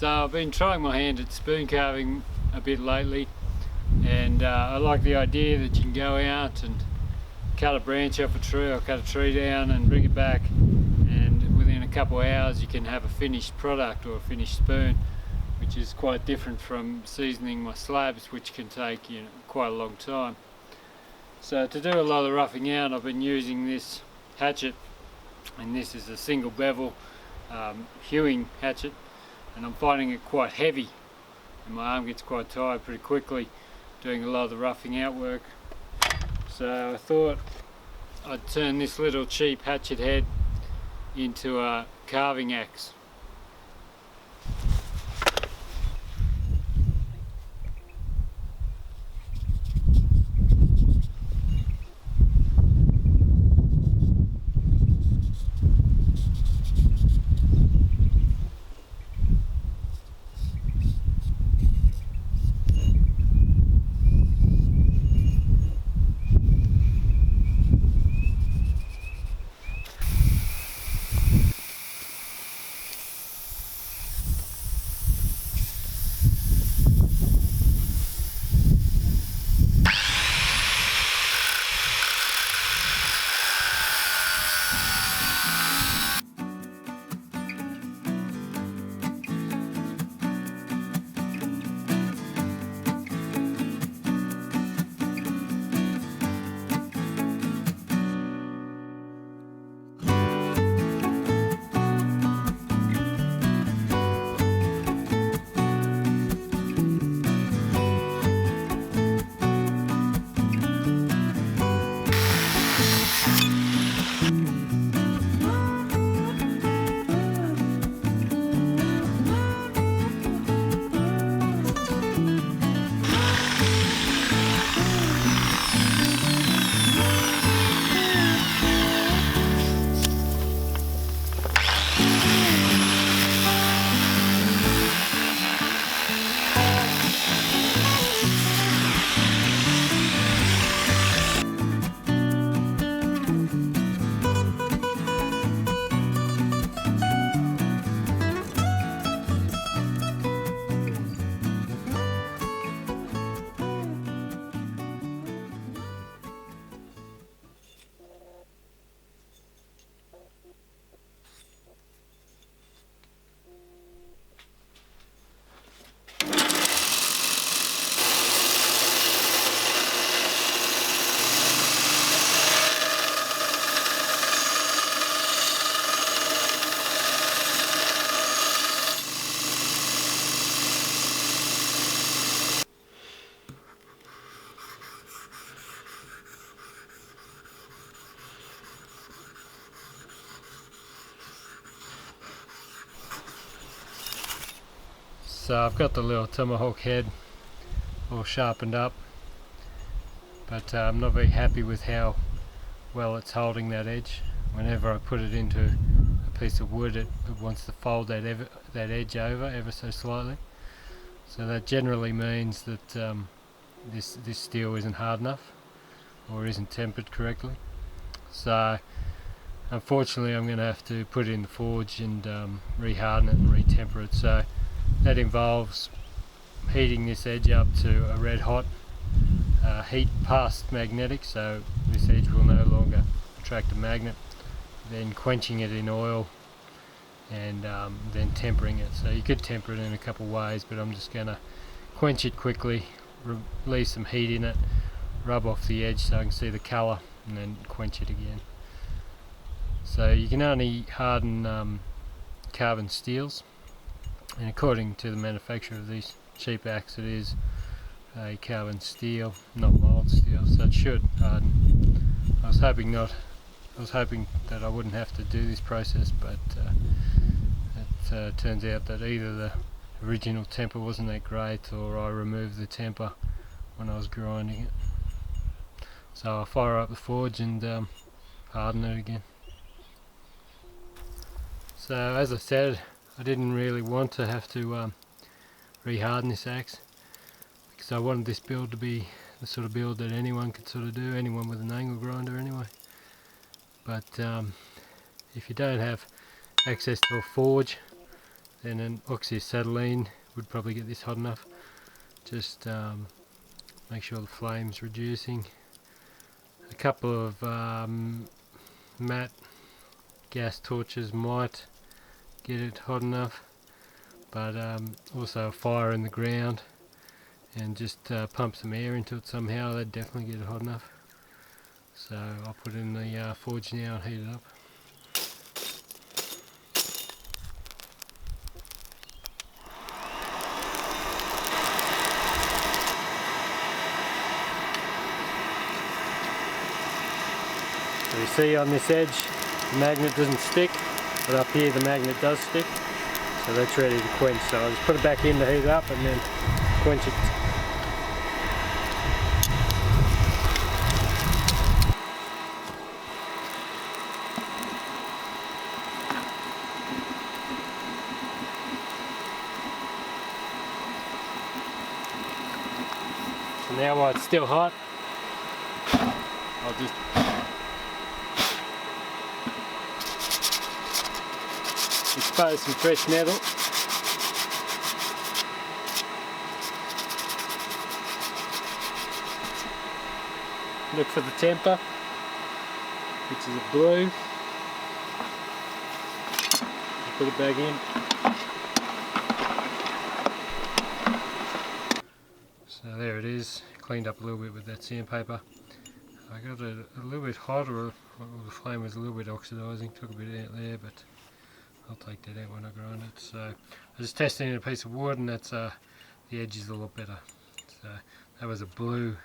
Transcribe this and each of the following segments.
So I've been trying my hand at spoon carving a bit lately, and I like the idea that you can go out and cut a branch off a tree or cut a tree down and bring it back, and within a couple of hours you can have a finished product or a finished spoon, which is quite different from seasoning my slabs, which can take quite a long time. So to do a lot of the roughing out, I've been using this hatchet, and this is a single bevel hewing hatchet, and I'm finding it quite heavy and my arm gets quite tired pretty quickly doing a lot of the roughing out work. So I thought I'd turn this little cheap hatchet head into a carving axe. So I've got the little tomahawk head all sharpened up, but I'm not very happy with how well it's holding that edge. Whenever I put it into a piece of wood, it wants to fold that edge over ever so slightly. So that generally means that this steel isn't hard enough or isn't tempered correctly. So unfortunately I'm going to have to put it in the forge and reharden it and retemper it. So that involves heating this edge up to a red hot heat past magnetic, so this edge will no longer attract a magnet, then quenching it in oil, and then tempering it. So you could temper it in a couple of ways, but I'm just going to quench it quickly, release some heat in it, rub off the edge so I can see the colour, and then quench it again. So you can only harden carbon steels, and according to the manufacturer of these cheap axes, it is a carbon steel, not mild steel, so it should harden. I was hoping that I wouldn't have to do this process, but it turns out that either the original temper wasn't that great, or I removed the temper when I was grinding it. So I'll fire up the forge and harden it again. So as I said, I didn't really want to have to reharden this axe, because I wanted this build to be the sort of build that anyone could sort of do, anyone with an angle grinder anyway. But if you don't have access to a forge, then an oxyacetylene would probably get this hot enough. Just make sure the flame's reducing. A couple of matte gas torches might get it hot enough, but also a fire in the ground and just pump some air into it somehow, that'd definitely get it hot enough. So I'll put it in the forge now and heat it up. So you see on this edge the magnet doesn't stick, but up here the magnet does stick, so that's ready to quench. So I'll just put it back in to heat it up and then quench it. So now while it's still hot, I'll just expose some fresh metal. Look for the temper, which is a blue. Put it back in. So there it is, cleaned up a little bit with that sandpaper. I got it a little bit hotter, the flame was a little bit oxidizing, took a bit out there, but I'll take that out when I grind it. So I just tested in a piece of wood, and that's the edge is a lot better. So that was a blue,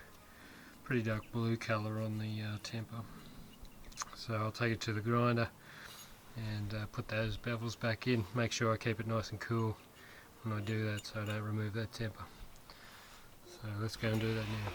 pretty dark blue colour on the temper. So I'll take it to the grinder and put those bevels back in. Make sure I keep it nice and cool when I do that, so I don't remove that temper. So let's go and do that now.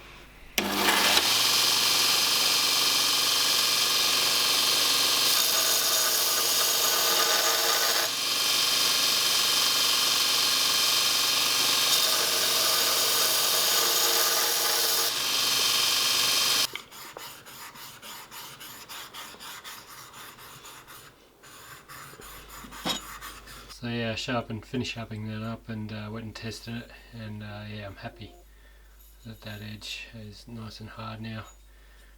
So yeah, finished sharpening that up and went and tested it, and yeah, I'm happy that that edge is nice and hard now.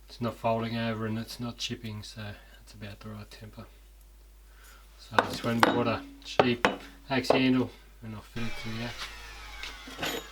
It's not folding over and it's not chipping, so it's about the right temper. So I just went and bought a cheap axe handle and I'll fit it to the axe.